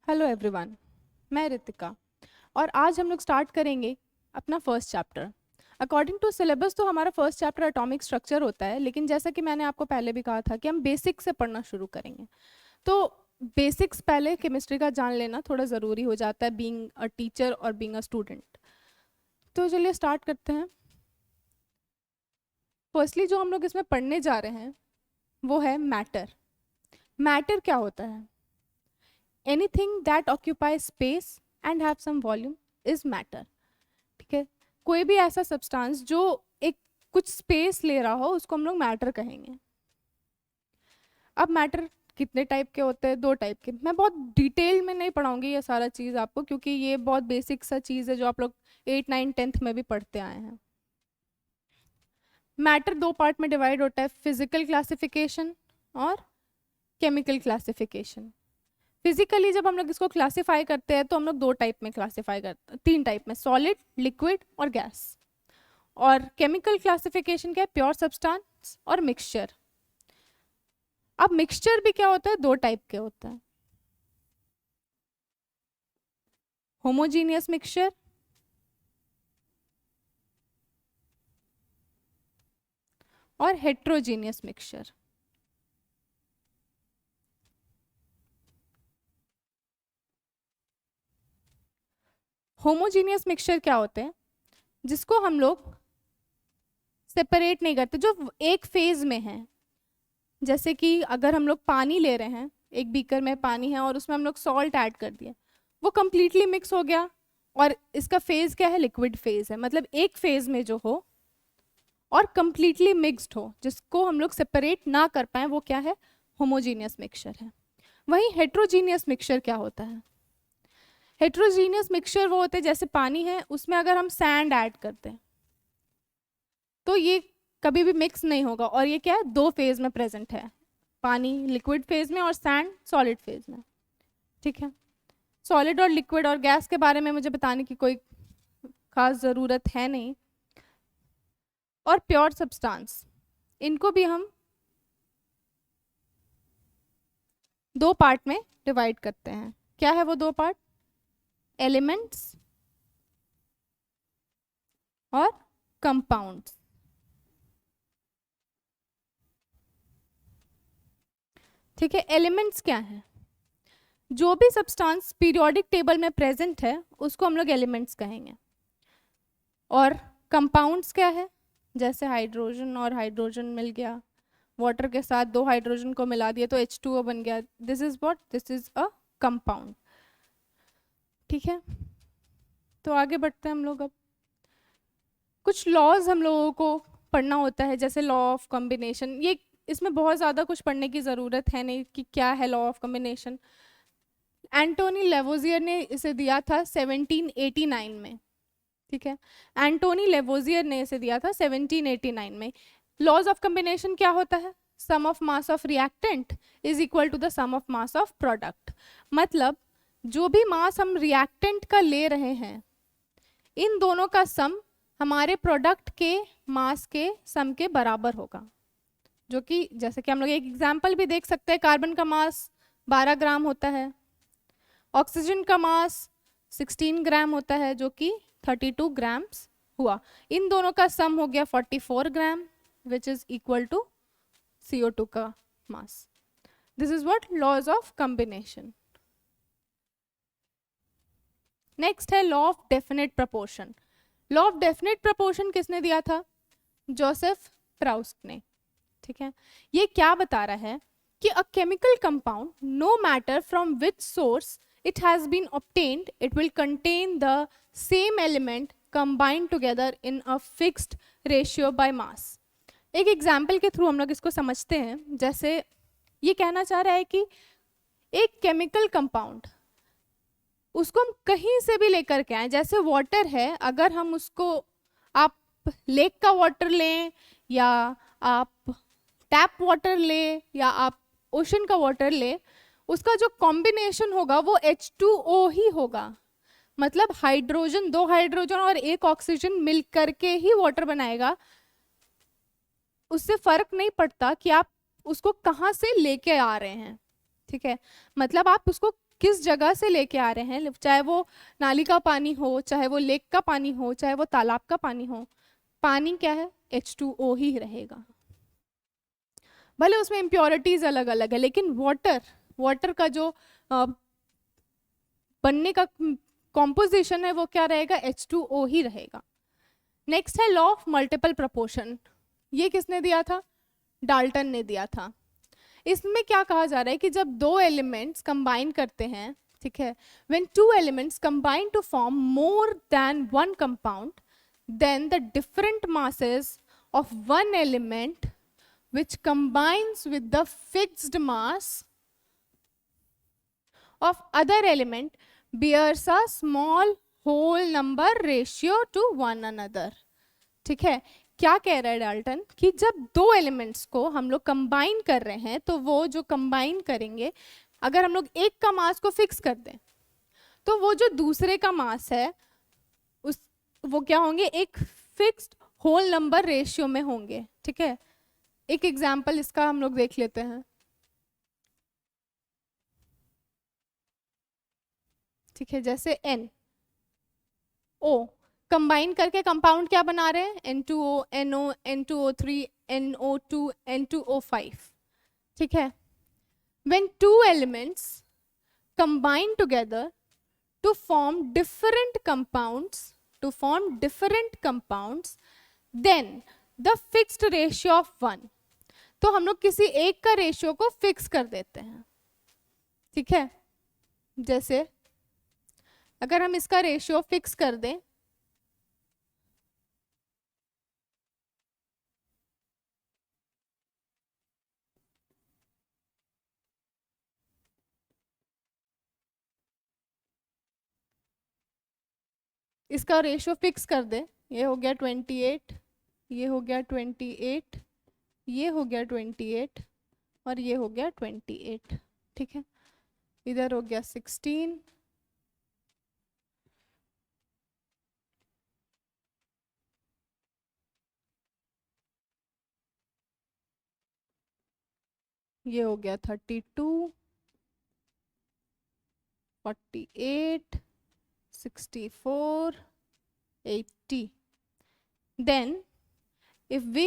Hello everyone, मैं रितिका और आज हम लोग स्टार्ट करेंगे अपना first chapter. According to syllabus तो हमारा फर्स्ट चैप्टर एटॉमिक स्ट्रक्चर होता है, लेकिन जैसा कि मैंने आपको पहले भी कहा था कि हम बेसिक से पढ़ना शुरू करेंगे। तो बेसिक्स पहले केमिस्ट्री का जान लेना थोड़ा ज़रूरी हो जाता है, बीइंग अ टीचर और बीइंग अ स्टूडेंट। तो चलिए स्टार्ट करते हैं। फर्स्टली जो हम लोग इसमें पढ़ने जा रहे हैं वो है मैटर। मैटर क्या होता है? Anything that occupy space and have some volume is matter. ठीक है, कोई भी ऐसा सब्सटेंस जो एक कुछ स्पेस ले रहा हो उसको हम लोग मैटर कहेंगे। अब मैटर कितने टाइप के होते हैं? दो टाइप के। मैं बहुत डिटेल में नहीं पढ़ाऊंगी ये सारा चीज़ आपको, क्योंकि ये बहुत बेसिक सा चीज़ है जो आप लोग 8, 9, 10th में भी पढ़ते आए हैं। मैटर दो पार्ट में डिवाइड होता है, फिजिकल क्लासिफिकेशन और केमिकल क्लासिफिकेशन। फिजिकली जब हम लोग इसको क्लासिफाई करते हैं तो हम लोग दो टाइप में क्लासिफाई करते हैं, तीन टाइप में, सॉलिड, लिक्विड और गैस। और केमिकल क्लासिफिकेशन क्या है? प्योर सब्सटेंस और मिक्सचर। अब मिक्सचर भी क्या होता है? दो टाइप के होता है, होमोजीनियस मिक्सचर और हेट्रोजीनियस मिक्सचर। होमोजीनियस मिक्सचर क्या होते हैं? जिसको हम लोग सेपरेट नहीं करते, जो एक फेज में है। जैसे कि अगर हम लोग पानी ले रहे हैं, एक बीकर में पानी है और उसमें हम लोग सॉल्ट ऐड कर दिया, वो कंप्लीटली मिक्स हो गया और इसका फेज क्या है? लिक्विड फेज है। मतलब एक फेज में जो हो और कंप्लीटली मिक्स्ड हो, जिसको हम लोग सेपरेट ना कर पाए, वो क्या है? होमोजीनियस मिक्सचर है। वहीं हेट्रोजीनियस मिक्सचर क्या होता है? हेट्रोजीनियस मिक्सचर वो होते हैं जैसे पानी है, उसमें अगर हम सैंड ऐड करते हैं तो ये कभी भी मिक्स नहीं होगा। और ये क्या है? दो फेज में प्रेजेंट है, पानी लिक्विड फेज में और सैंड सॉलिड फेज में। ठीक है, सॉलिड और लिक्विड और गैस के बारे में मुझे बताने की कोई खास ज़रूरत है नहीं। और प्योर सब्सटेंस, इनको भी हम दो पार्ट में डिवाइड करते हैं। क्या है वो दो पार्ट? एलिमेंट्स और कंपाउंड्स। ठीक है, एलिमेंट्स क्या है? जो भी सब्सटेंस पीरियोडिक टेबल में प्रेजेंट है उसको हम लोग एलिमेंट्स कहेंगे। और कंपाउंड्स क्या है? जैसे हाइड्रोजन और हाइड्रोजन मिल गया, वाटर के साथ दो हाइड्रोजन को मिला दिया तो H2O बन गया। This is what? This is a compound. ठीक है, तो आगे बढ़ते हैं हम लोग। अब कुछ लॉज हम लोगों को पढ़ना होता है, जैसे लॉ ऑफ कॉम्बिनेशन। ये इसमें बहुत ज़्यादा कुछ पढ़ने की ज़रूरत है नहीं कि क्या है law of combination. Antoine Lavoisier ने इसे दिया था 1789 में। ठीक है, एंटोनी लेवोजियर ने इसे दिया था 1789 में। लॉज ऑफ कॉम्बिनेशन क्या होता है? Sum of mass of reactant is equal to the sum of mass of product. मतलब जो भी मास हम रिएक्टेंट का ले रहे हैं, इन दोनों का सम हमारे प्रोडक्ट के मास के सम के बराबर होगा। जो कि जैसे कि हम लोग एक एग्जाम्पल भी देख सकते हैं, कार्बन का मास 12 ग्राम होता है, ऑक्सीजन का मास 16 ग्राम होता है, जो कि 32 ग्राम्स हुआ। इन दोनों का सम हो गया 44 gram, which is equal to CO2 का mass. This is what? Laws of combination. Next है law of definite proportion. Law of definite proportion किसने दिया था? जोसेफ प्राउस्ट ने। ठीक है, ये क्या बता रहा है कि a chemical compound, no matter from which source it has been obtained, it will contain the same element combined together in a fixed ratio by mass। एक एग्जाम्पल के थ्रू हम लोग इसको समझते हैं। जैसे ये कहना चाह रहा है कि एक केमिकल कंपाउंड, उसको हम कहीं से भी लेकर के आए, जैसे वाटर है, अगर हम उसको, आप लेक का वाटर लें या आप टैप वाटर लें या आप ओशन का वाटर लें, उसका जो कॉम्बिनेशन होगा वो H2O ही होगा। मतलब हाइड्रोजन, दो हाइड्रोजन और एक ऑक्सीजन मिल करके ही वाटर बनाएगा। उससे फर्क नहीं पड़ता कि आप उसको कहाँ से लेके आ रहे हैं। ठीक है, मतलब आप उसको किस जगह से लेके आ रहे हैं, चाहे वो नाली का पानी हो, चाहे वो लेक का पानी हो, चाहे वो तालाब का पानी हो, पानी क्या है, H2O ही रहेगा। भले उसमें इम्प्योरिटीज अलग अलग है, लेकिन वाटर का जो बनने का कॉम्पोजिशन है वो क्या रहेगा, H2O ही रहेगा। नेक्स्ट है लॉ ऑफ मल्टीपल प्रोपोर्शन। ये किसने दिया था, डाल्टन ने दिया था। इसमें क्या कहा जा रहा है कि जब दो एलिमेंट्स कंबाइन करते हैं, ठीक है, when two elements combine to form more than one compound, then the different masses of one element which combines with the fixed mass of other element bears a small whole number ratio to one another। ठीक है, क्या कह रहा है Dalton कि जब दो elements को हम लोग कंबाइन कर रहे हैं तो वो जो कंबाइन करेंगे, अगर हम लोग एक का मास को फिक्स कर दें तो वो जो दूसरे का मास है वो क्या होंगे, एक फिक्स्ड होल नंबर रेशियो में होंगे। ठीक है, एक एग्जाम्पल इसका हम लोग देख लेते हैं। ठीक है, जैसे NO कंबाइन करके कंपाउंड क्या बना रहे हैं, N2O, NO, N2O3, NO2, N2O5। ठीक है, when two elements combine together to form different compounds, then the fixed ratio of 1, तो हम लोग किसी एक का रेशियो को फिक्स कर देते हैं। ठीक है, जैसे अगर हम इसका रेशियो फिक्स कर दें, इसका रेशियो फिक्स कर दें, ये हो गया 28, ये हो गया 28, ये हो गया 28 और ये हो गया 28। ठीक है, इधर हो गया 16, ये हो गया 32, 48, 64, 80। Then if we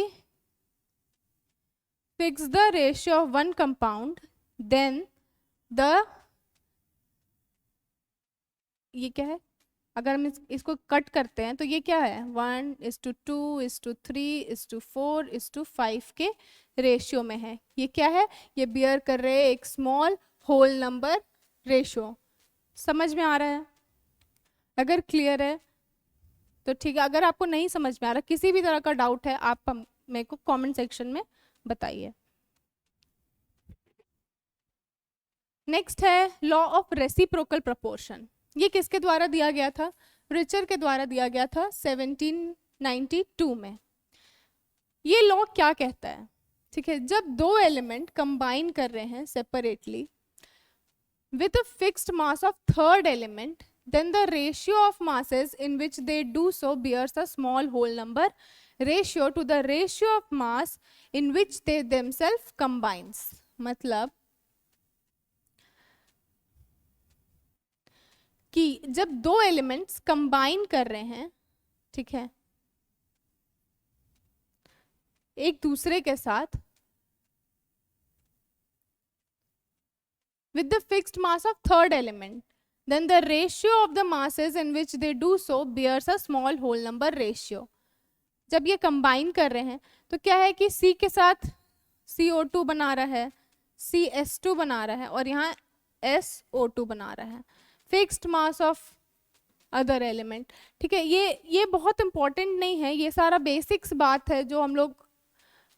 fix the ratio of one compound, then ये क्या है, अगर हम इसको कट करते हैं तो ये क्या है, 1:2:3:4:5 के रेशियो में है। ये क्या है, ये बियर कर रहे हैं एक स्मॉल होल नंबर रेशियो। समझ में आ रहा है? अगर क्लियर है तो ठीक है, अगर आपको नहीं समझ में आ रहा, किसी भी तरह का डाउट है, आप मेरे को कमेंट सेक्शन में बताइए। नेक्स्ट है लॉ ऑफ रेसिप्रोकल प्रोपोर्शन। ये किसके द्वारा दिया गया था, रिचर के द्वारा दिया गया था 1792 में। ये लॉ क्या कहता है, ठीक है, जब दो एलिमेंट कंबाइन कर रहे हैं separately with a fixed mass of third element, then the ratio of masses in which they do so bears a small whole number ratio to the ratio of mass in which they themselves combines। मतलब कि जब दो elements combine कर रहे हैं, ठीक है, एक दूसरे के साथ with the fixed mass of third element, then the ratio of the masses in which they do so bears a small whole number ratio। जब ये कंबाइन कर रहे हैं तो क्या है कि C के साथ CO2 बना रहा है, CS2 बना रहा है और यहाँ SO2 बना रहा है, fixed mass of other element. ठीक है, ये बहुत इंपॉर्टेंट नहीं है, ये सारा बेसिक्स बात है जो हम लोग,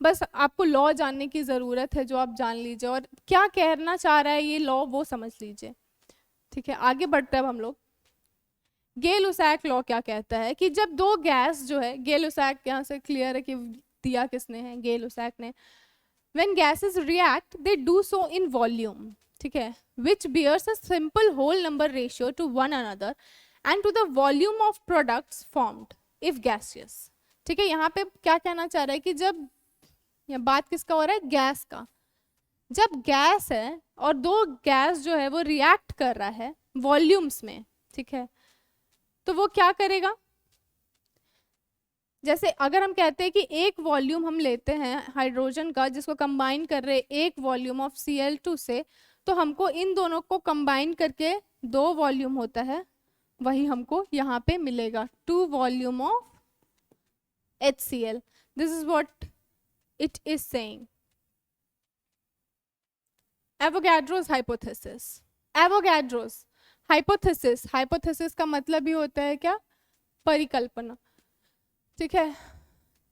बस आपको लॉ जानने की ज़रूरत है जो आप जान लीजिए और क्या कहना चाह रहा है ये लॉ वो समझ लीजिए। ठीक है, आगे बढ़ते हैं अब हम लोग। गेल-लुसाक लॉ क्या कहता है कि जब दो गैस जो है, गेल-लुसाक यहाँ से क्लियर है कि दिया किसने है, गेल-लुसाक ने, when gases react they do so in volume, ठीक है, which bears a simple whole number ratio to one another and to the volume of products formed if gaseous। ठीक है, यहाँ पे क्या कहना चाह रहा है कि जब, या बात किसका हो रहा है, गैस का, जब गैस है और दो गैस जो है वो रिएक्ट कर रहा है वॉल्यूम्स में, ठीक है, तो वो क्या करेगा? जैसे अगर हम कहते हैं कि एक वॉल्यूम हम लेते हैं हाइड्रोजन का जिसको कंबाइन कर रहे हैं एक वॉल्यूम ऑफ Cl2 से, तो हमको इन दोनों को कंबाइन करके 2 वॉल्यूम होता है, वही हमको यहाँ पे मिलेगा 2 volume of HCl. This is what it is saying. Avogadro's hypothesis. Avogadro's hypothesis, hypothesis का मतलब ही होता है क्या? परिकल्पना, ठीक है.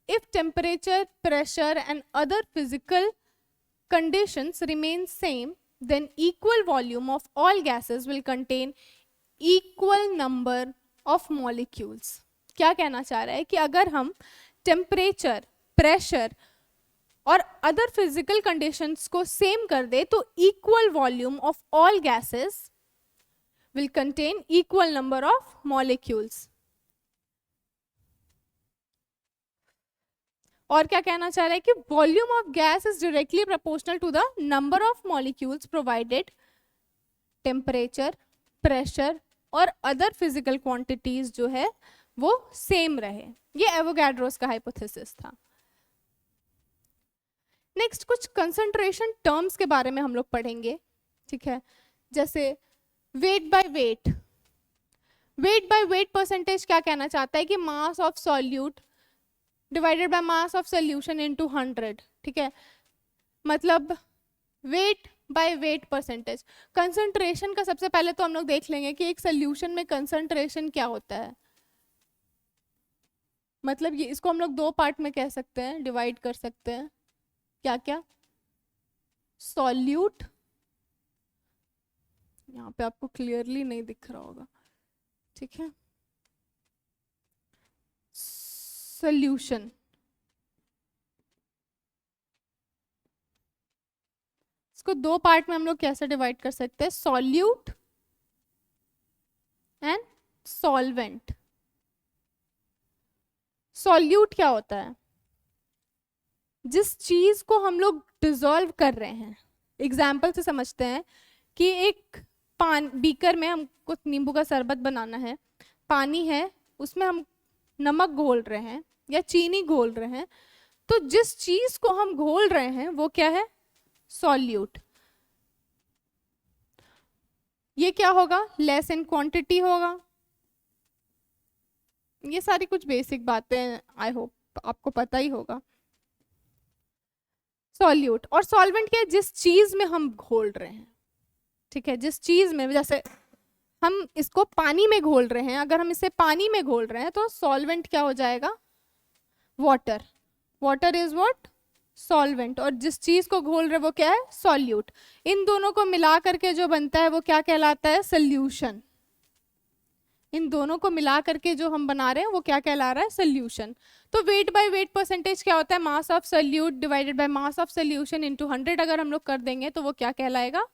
If temperature, pressure and other physical conditions remain same, then equal volume of all gases will contain equal number of molecules. क्या कहना चाह रहा है कि अगर हम टेम्परेचर, प्रेशर और अदर फिजिकल कंडीशंस को सेम कर दे तो equal volume of all gases will contain equal number of molecules. और क्या कहना चाह रहा है कि volume of gas is directly proportional to the number of molecules provided temperature, pressure और अदर फिजिकल क्वांटिटीज जो है वो सेम रहे. ये एवोगैड्रोस का हाइपोथेसिस था. नेक्स्ट कुछ कंसंट्रेशन टर्म्स के बारे में हम लोग पढ़ेंगे, ठीक है. जैसे wait by wait. Wait by weight percentage क्या कहना चाहता है कि मास of solute divided by mass of solution into 100, ठीक है. मतलब wait by weight percentage. Concentration का सबसे पहले तो हम लोग देख लेंगे कि एक सोल्यूशन में कंसंट्रेशन क्या होता है. मतलब ये इसको हम लोग 2 पार्ट में कह सकते हैं, डिवाइड कर सकते हैं. क्या क्या? सॉल्यूट, यहाँ पे आपको क्लियरली नहीं दिख रहा होगा, ठीक है. सोल्यूशन. इसको 2 पार्ट में हम लोग कैसे डिवाइड कर सकते हैं? Solute and solvent. सॉल्यूट क्या होता है? जिस चीज को हम लोग डिसॉल्व कर रहे हैं. एग्जाम्पल से समझते हैं कि एक बीकर में हमको नींबू का शरबत बनाना है, पानी है, उसमें हम नमक घोल रहे हैं या चीनी घोल रहे हैं, तो जिस चीज को हम घोल रहे हैं वो क्या है? सॉल्यूट. ये क्या होगा? लेस इन क्वांटिटी होगा. ये सारी कुछ बेसिक बातें आई होप आपको पता ही होगा. सॉल्यूट. और सॉल्वेंट क्या है? जिस चीज में हम घोल रहे हैं, ठीक है. जिस चीज में, जैसे हम इसको पानी में घोल रहे हैं, अगर हम इसे पानी में घोल रहे हैं तो सॉल्वेंट क्या हो जाएगा? Water. Water is what? Solvent. और जिस चीज को घोल रहे हैं वो क्या है? सॉल्यूट. इन दोनों को मिला करके जो बनता है वो क्या कहलाता है? सोल्यूशन. इन दोनों को मिला करके जो हम बना रहे हैं वो क्या कहला रहा है? सोल्यूशन. तो वेट बाय वेट परसेंटेज क्या होता है? Mass of solute divided by mass of solution into 100 अगर हम लोग कर देंगे तो वो क्या कहलाएगा?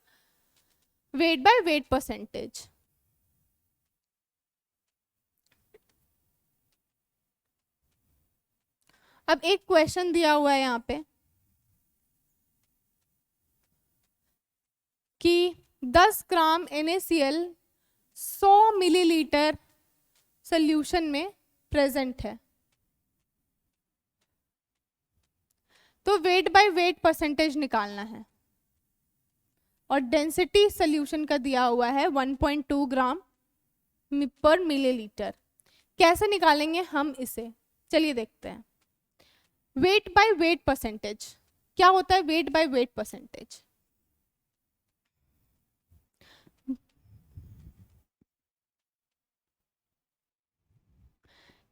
Wait by weight percentage. अब एक क्वेश्चन दिया हुआ है यहाँ पे कि 10 ग्राम NaCl 100 मिलीलीटर सोल्यूशन में प्रेजेंट है, तो वेट बाय वेट परसेंटेज निकालना है. और डेंसिटी सोल्यूशन का दिया हुआ है 1.2 ग्राम पर मिलीलीटर. कैसे निकालेंगे हम इसे? चलिए देखते हैं. वेट बाय वेट परसेंटेज क्या होता है? वेट बाय वेट परसेंटेज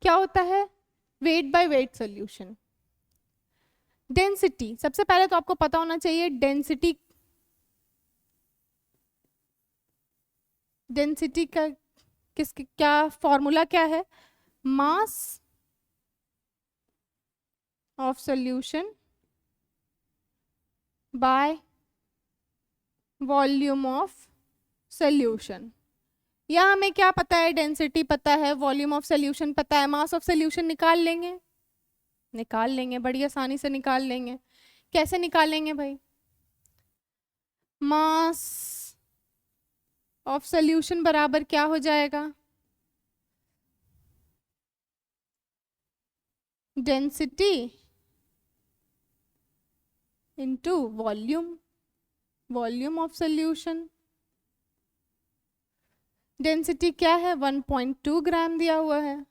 क्या होता है? Wait by wait solution. Density, सबसे पहले तो आपको पता होना चाहिए डेंसिटी. डेंसिटी का क्या फॉर्मूला क्या है? Mass of solution by volume of solution. या हमें क्या पता है? डेंसिटी पता है, वॉल्यूम ऑफ सॉल्यूशन पता है, मास ऑफ सॉल्यूशन निकाल लेंगे. निकाल लेंगे, बड़ी आसानी से निकाल लेंगे. कैसे निकालेंगे भाई? मास ऑफ सोल्यूशन बराबर क्या हो जाएगा? Density into volume, volume of solution. Density क्या है? 1.2 ग्राम दिया हुआ है।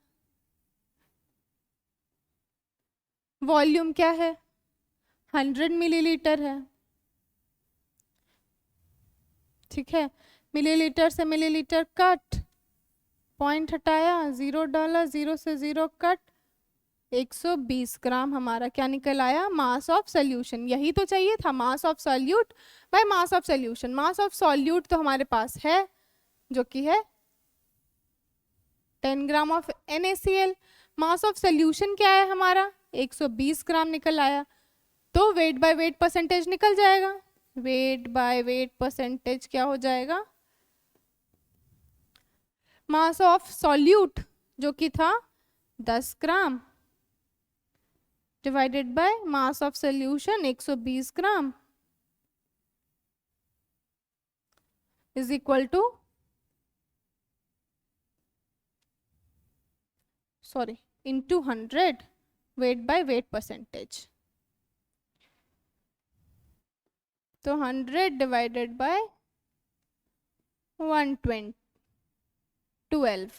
वॉल्यूम क्या है? 100 मिलीलीटर है। ठीक है, मिलीलीटर से मिलीलीटर कट, पॉइंट हटाया, 0 डाला, 0 से 0 कट, 120 ग्राम हमारा क्या निकल आया? मास ऑफ सोल्यूशन। यही तो चाहिए था, मास of solute bye mass of solution. Mass of solute तो हमारे पास है, जो कि है 10 gram of NaCl। Mass of solution क्या है हमारा? 120 ग्राम निकल आया। तो वेट बाय वेट परसेंटेज निकल जाएगा। वेट बाय वेट परसेंटेज क्या हो जाएगा? मास ऑफ सॉल्यूट जो कि था 10 gram divided by mass of solution 120 gram is equal to, sorry, into 100 weight by weight percentage. तो 100 डिवाइडेड बाय 112,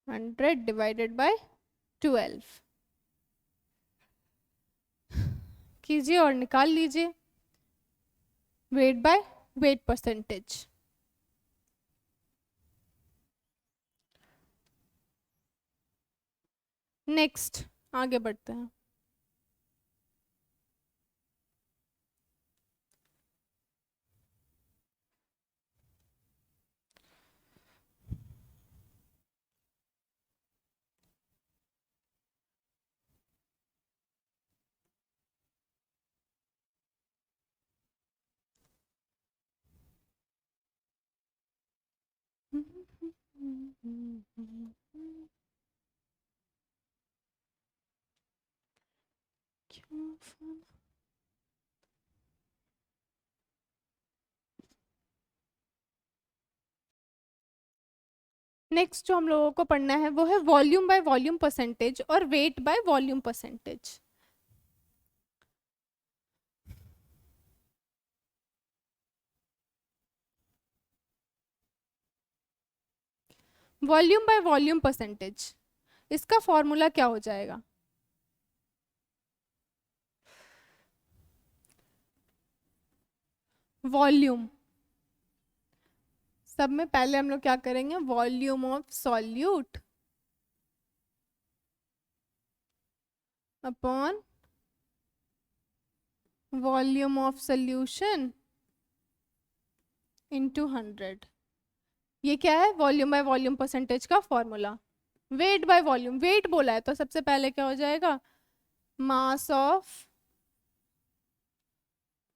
100 डिवाइडेड बाय 12 कीजिए और निकाल लीजिए wait by weight percentage. Next आगे बढ़ते हैं। नेक्स्ट जो हम लोगों को पढ़ना है वो है वॉल्यूम बाय वॉल्यूम परसेंटेज और wait by volume percentage. Volume by volume percentage, इसका फॉर्मूला क्या हो जाएगा? वॉल्यूम, सब में पहले हम लोग क्या करेंगे? Volume of solute upon volume of solution into 100। ये क्या है? वॉल्यूम बाय वॉल्यूम परसेंटेज का फॉर्मूला। वेट बाय वॉल्यूम, वेट बोला है तो सबसे पहले क्या हो जाएगा? Mass of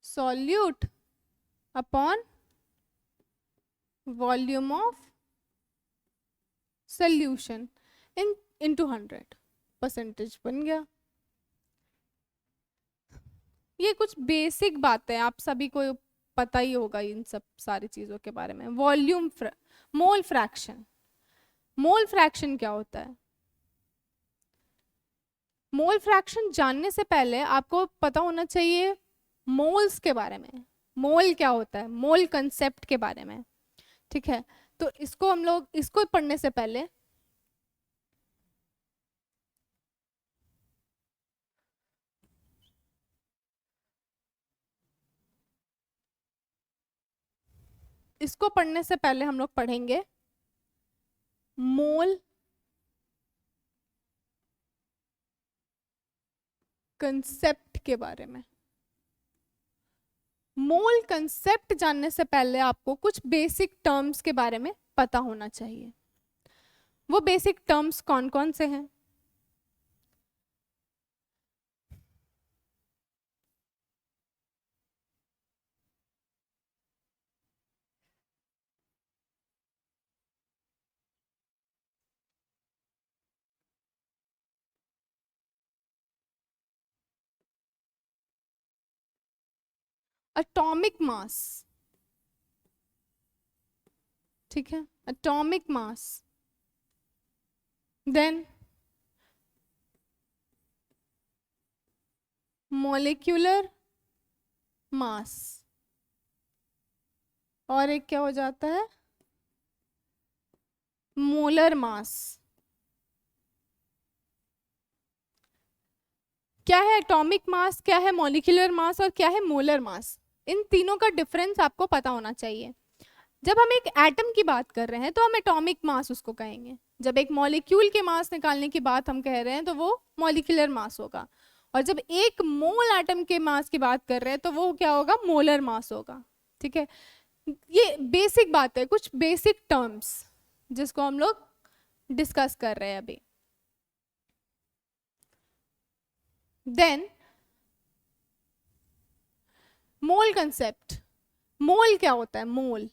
solute upon volume of solution into 100 percentage बन गया। ये कुछ बेसिक बातें आप सभी को पता ही होगा इन सब सारी चीजों के बारे में। Volume, mole fraction, mole fraction क्या होता है? मोल फ्रैक्शन जानने से पहले आपको पता होना चाहिए मोल्स के बारे में। मोल क्या होता है? मोल कंसेप्ट के बारे में। ठीक है, तो इसको हम लोग, इसको पढ़ने से पहले हम लोग पढ़ेंगे मोल कंसेप्ट के बारे में। मोल कंसेप्ट जानने से पहले आपको कुछ बेसिक टर्म्स के बारे में पता होना चाहिए। वो बेसिक टर्म्स कौन कौन से हैं? एटॉमिक मास, ठीक है, atomic mass, then molecular mass, और एक क्या हो जाता है, मोलर मास। क्या है एटॉमिक मास, क्या है मॉलिक्यूलर मास और क्या है मोलर मास, इन तीनों का डिफरेंस आपको पता होना चाहिए। जब हम एक एटम की बात कर रहे हैं तो हम एटॉमिक मास उसको कहेंगे, जब एक मॉलिक्यूल के मास निकालने की बात हम कह रहे हैं तो वो मॉलिक्यूलर मास होगा, और जब एक मोल एटम के मास की बात कर रहे हैं तो वो क्या होगा, मोलर मास होगा। ठीक है, ये बेसिक बात है, कुछ बेसिक टर्म्स जिसको हम लोग डिस्कस कर रहे हैं अभी। देन मोल कंसेप्ट, मोल क्या होता है, मोल,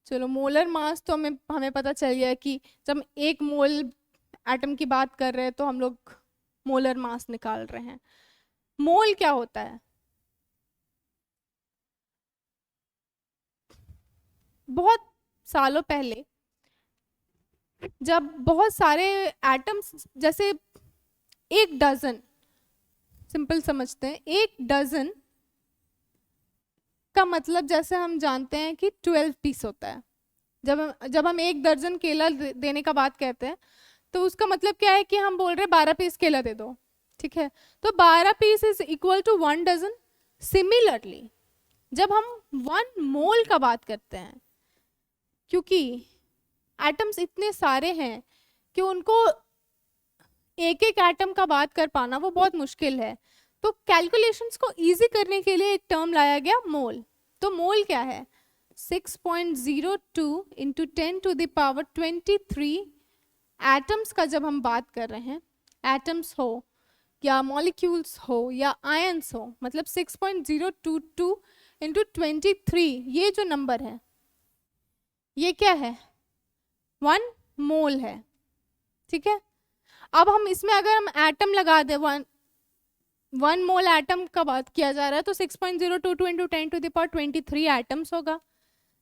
चलो मोलर मास तो हमें पता चल गया कि जब एक मोल एटम की बात कर रहे हैं तो हम लोग मोलर मास निकाल रहे हैं। मोल क्या होता है, बहुत सालों पहले जब बहुत सारे एटम्स, जैसे एक डजन, सिंपल समझते हैं, एक डजन का मतलब जैसे हम जानते हैं कि 12 पीस होता है। जब हम एक दर्जन केला देने का बात कहते हैं तो उसका मतलब क्या है कि हम बोल रहे हैं 12 पीस केला दे दो, ठीक है, तो 12 piece is equal to 1 dozen. Similarly जब हम 1 मोल का बात करते हैं, क्योंकि एटम्स इतने सारे हैं कि उनको एक एक एटम का बात कर पाना वो बहुत मुश्किल है, तो कैलकुलेशंस को इजी करने के लिए एक टर्म लाया गया, मोल। तो मोल क्या है, 6.02 into 10 to the power 23 atoms का जब हम बात कर रहे हैं, एटम्स हो या मॉलिक्यूल्स हो या आयंस हो, मतलब 6.022 इंटू 23, ये जो नंबर है ये क्या है, 1 मोल है। ठीक है, अब हम इसमें अगर हम एटम लगा दे, 1 मोल एटम का बात किया जा रहा है तो 6.022 into 10 to the power 23 atoms होगा।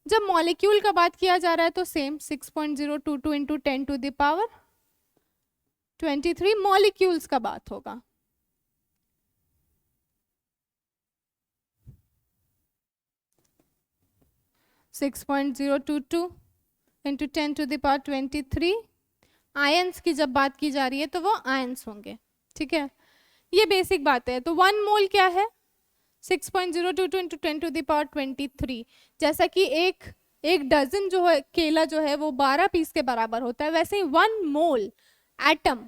जब मॉलिक्यूल का बात किया जा रहा है तो same 6.022 into 10 to the power 23 molecules का बात होगा। Six point zero two two into 10 to the power 23 ions की जब बात की जा रही है तो वो आयंस होंगे। ठीक है, ये बेसिक बात है। तो 1 मोल क्या है, 6.022 इंटू 10 टू द पावर 23। जैसा कि एक डजन जो है केला जो है वो 12 पीस के बराबर होता है, वैसे ही 1 mole atom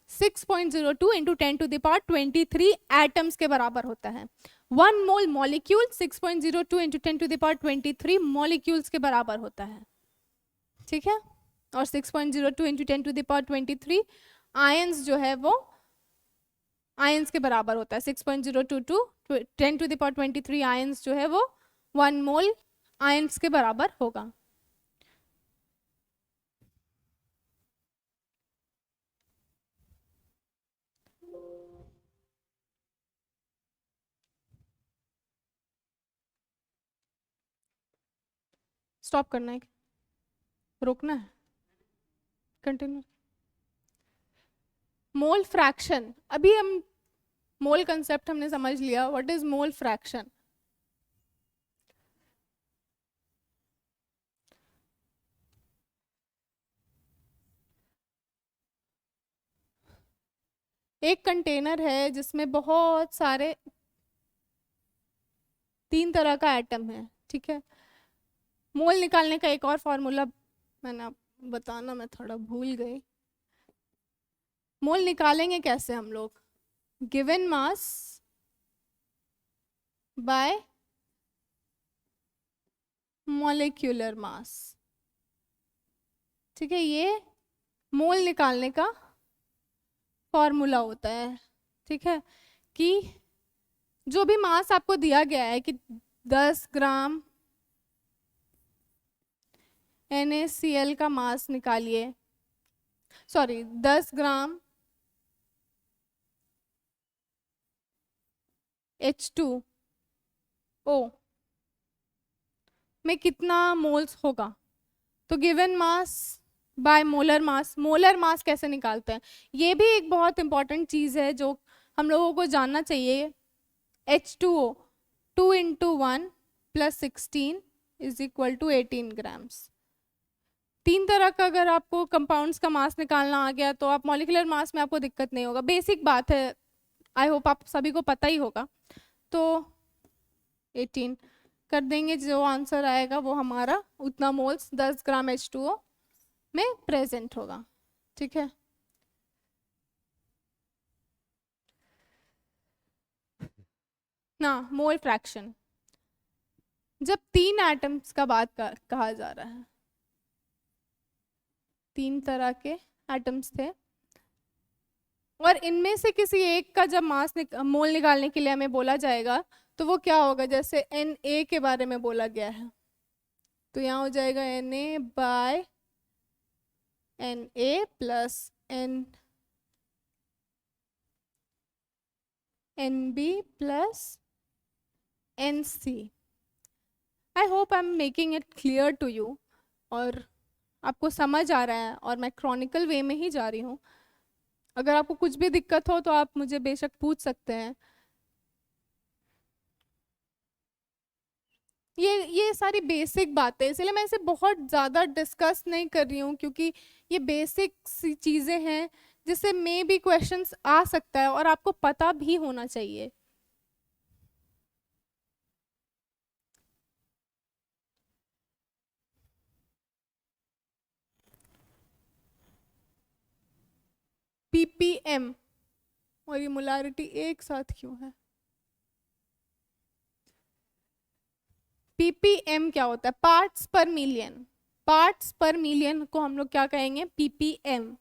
6.02 into 10 to the power 23 atoms के बराबर होता है। 1 mole molecule 6.02 into 10 to the power 23 molecules के बराबर होता है। ठीक है, और 6.02 into 10 to the power 23 ions जो है वो आयंस के बराबर होता है। 6.022 10 टू द पावर 23 आयंस जो है वो 1 मोल आयंस के बराबर होगा। स्टॉप करना है, रोकना है, कंटिन्यू। मोल फ्रैक्शन, अभी हम मोल कंसेप्ट हमने समझ लिया, व्हाट इज मोल फ्रैक्शन। एक कंटेनर है जिसमें बहुत सारे 3 तरह का एटम है। ठीक है, मोल निकालने का एक और फॉर्मूला मैंने बताना मैं थोड़ा भूल गई। मोल निकालेंगे कैसे हम लोग, given mass by molecular mass. ठीक है, ये मोल निकालने का फॉर्मूला होता है। ठीक है, कि जो भी मास आपको दिया गया है कि 10 ग्राम NaCl का मास निकालिए, सॉरी 10 ग्राम H2O में कितना मोल्स होगा? तो given mass by molar mass कैसे निकालते हैं? ये भी एक बहुत इंपॉर्टेंट चीज है जो हम लोगों को जानना चाहिए। H2O 2 into 1 plus 16 is equal to 18 grams. तीन तरह का अगर आपको कंपाउंड्स का मास निकालना आ गया तो आप मॉलिक्यूलर मास में आपको दिक्कत नहीं होगा, बेसिक बात है, आई होप आप सभी को पता ही होगा। तो 18 कर देंगे, जो आंसर आएगा वो हमारा उतना मोल्स 10 ग्राम H2O में प्रेजेंट होगा। ठीक है, ना मोल फ्रैक्शन, जब तीन एटम्स का बात कहा जा रहा है, तीन तरह के एटम्स थे और इनमें से किसी एक का जब मास मोल निकालने के लिए हमें बोला जाएगा तो वो क्या होगा? जैसे Na के बारे में बोला गया है तो यहाँ हो जाएगा Na by Na plus Nb plus Nc। I hope I am making it clear to you और आपको समझ आ रहा है और मैं क्रॉनिकल वे में ही जा रही हूँ। अगर आपको कुछ भी दिक्कत हो तो आप मुझे बेशक पूछ सकते हैं। ये सारी बेसिक बातें, इसलिए मैं इसे बहुत ज़्यादा डिस्कस नहीं कर रही हूँ क्योंकि ये बेसिक सी चीज़ें हैं जिससे मे भी क्वेश्चंस आ सकता है और आपको पता भी होना चाहिए। पीपीएम और ये मोलारिटी एक साथ क्यों है? पीपीएम क्या होता है? पार्ट्स पर मिलियन। पार्ट्स पर मिलियन को हम लोग क्या कहेंगे? पीपीएम।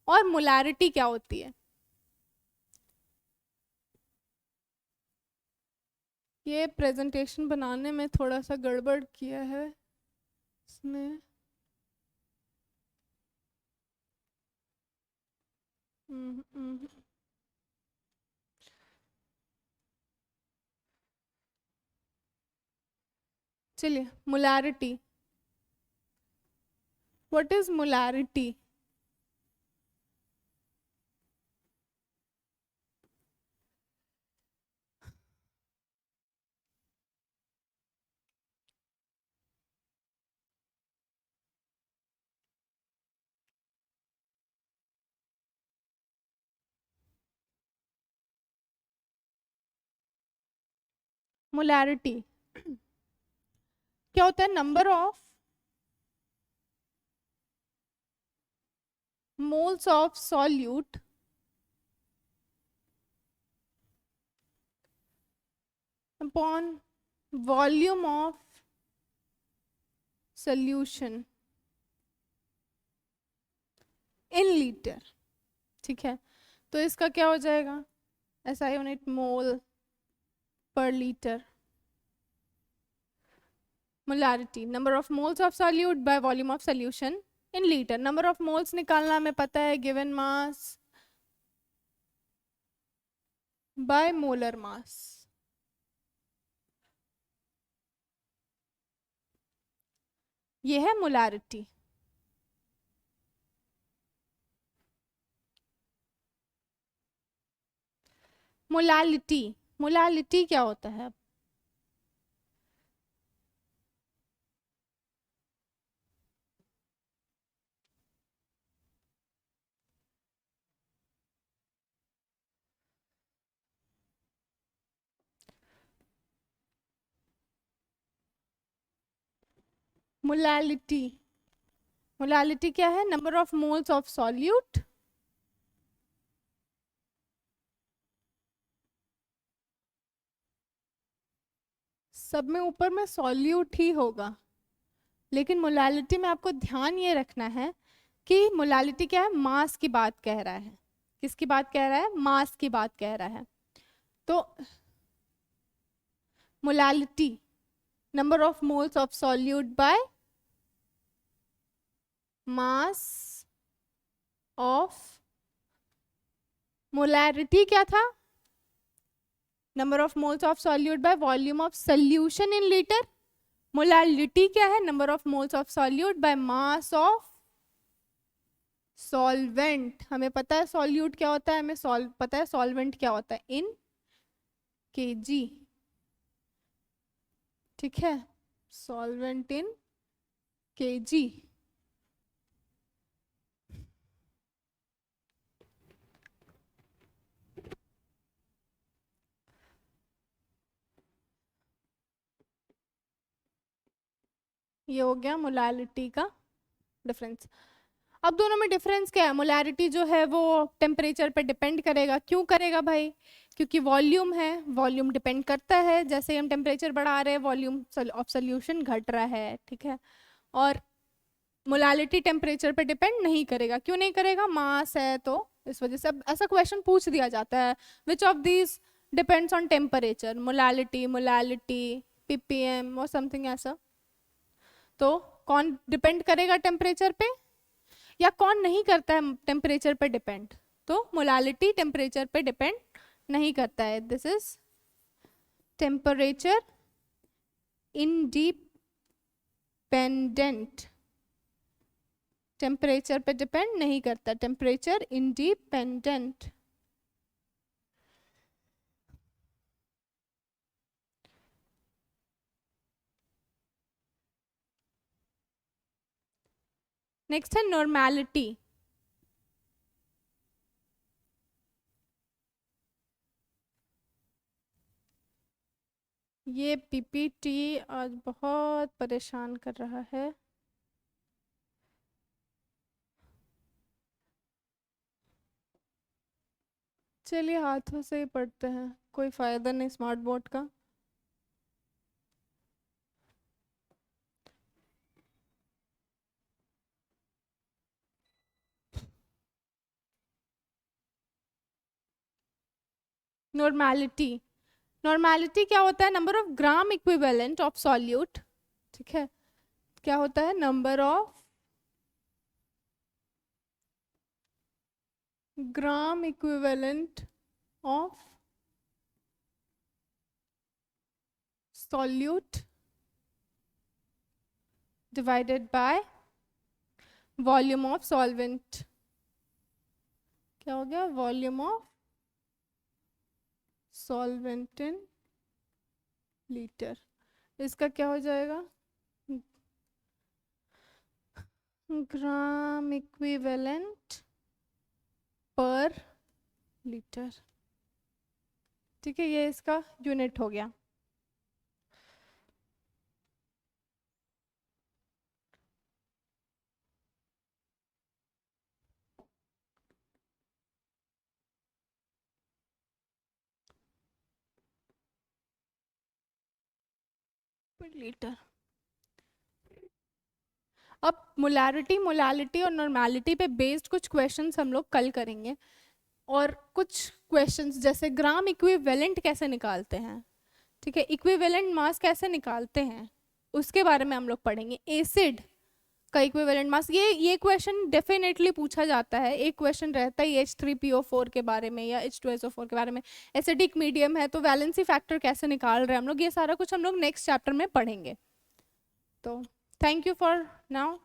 और मोलारिटी क्या होती है? ये प्रेजेंटेशन बनाने में थोड़ा सा गड़बड़ किया है इसने। चलिए, molarity, what is molarity? Molarity क्या होता है? Number of moles of solute upon volume of solution in litre. ठीक है, तो इसका क्या हो जाएगा? SI यूनिट मोल पर litre. Molarity number of moles of solute by volume of solution in litre. Number of moles निकालना हमें पता है, given mass by molar mass. ये है मोलारिटी। मोलालिटी, मोलालिटी क्या होता है? मोलालिटी, मोलालिटी क्या है? Number of moles of solute सब में ऊपर में सॉल्यूट ही होगा, लेकिन मोलालिटी में आपको ध्यान ये रखना है कि मोलालिटी क्या है? मास की बात कह रहा है। किसकी बात कह रहा है? मास की बात कह रहा है। तो molality number of moles of solute bye mass of, molarity क्या था? Number of moles of solute by volume of solution in litre. Molality क्या है? Number of moles of solute bye mass of solvent. हमें पता है solute क्या होता है, हमें पता है सॉल्वेंट क्या होता है, इन केजी। ठीक है, सॉल्वेंट इन केजी। ये हो गया मोलालिटी का डिफरेंस। अब दोनों में डिफरेंस क्या है? मोलारिटी जो है वो टेम्परेचर पे डिपेंड करेगा। क्यों करेगा भाई? क्योंकि वॉल्यूम है, वॉल्यूम डिपेंड करता है। जैसे ही हम टेम्परेचर बढ़ा रहे हैं वॉल्यूम ऑफ सोल्यूशन घट रहा है, ठीक है। और मोलालिटी टेम्परेचर पे डिपेंड नहीं करेगा। क्यों नहीं करेगा? मास है तो इस वजह से। अब ऐसा क्वेश्चन पूछ दिया जाता है, which of these depends on temperature, molality ppm और समथिंग ऐसा। तो कौन डिपेंड करेगा टेम्परेचर पे, या कौन नहीं करता है टेम्परेचर पे डिपेंड? तो मोलालिटी टेम्परेचर पे डिपेंड नहीं करता है। This is temperature independent. Temperature पे डिपेंड नहीं करता, टेम्परेचर इंडिपेंडेंट। नेक्स्ट है नॉर्मैलिटी। ये पीपीटी आज बहुत परेशान कर रहा है। चलिए हाथों से ही पढ़ते हैं, कोई फायदा नहीं स्मार्ट बोर्ड का। नॉर्मैलिटी, नॉर्मैलिटी क्या होता है? Number of gram equivalent of solute. ठीक है, क्या होता है? Number of gram equivalent of solute divided by volume of solvent. क्या हो गया? Volume of solvent in litre. इसका क्या हो जाएगा? ग्राम इक्विवेलेंट पर लीटर। ठीक है, ये इसका यूनिट हो गया। पर लीटर। अब मोलालिटी और नॉर्मैलिटी पे बेस्ड कुछ क्वेश्चंस हम लोग कल करेंगे। और कुछ क्वेश्चंस जैसे ग्राम इक्विवेलेंट कैसे निकालते हैं, ठीक है, इक्विवेलेंट मास कैसे निकालते हैं, उसके बारे में हम लोग पढ़ेंगे। एसिड का इक्विवेलेंट मास, ये क्वेश्चन डेफिनेटली पूछा जाता है। एक क्वेश्चन रहता है H3PO4 के बारे में या H2SO4 के बारे में। एसिडिक मीडियम है तो वैलेंसी फैक्टर कैसे निकाल रहे हैं हम लोग, ये सारा कुछ हम लोग नेक्स्ट चैप्टर में पढ़ेंगे। तो थैंक यू फॉर नाउ।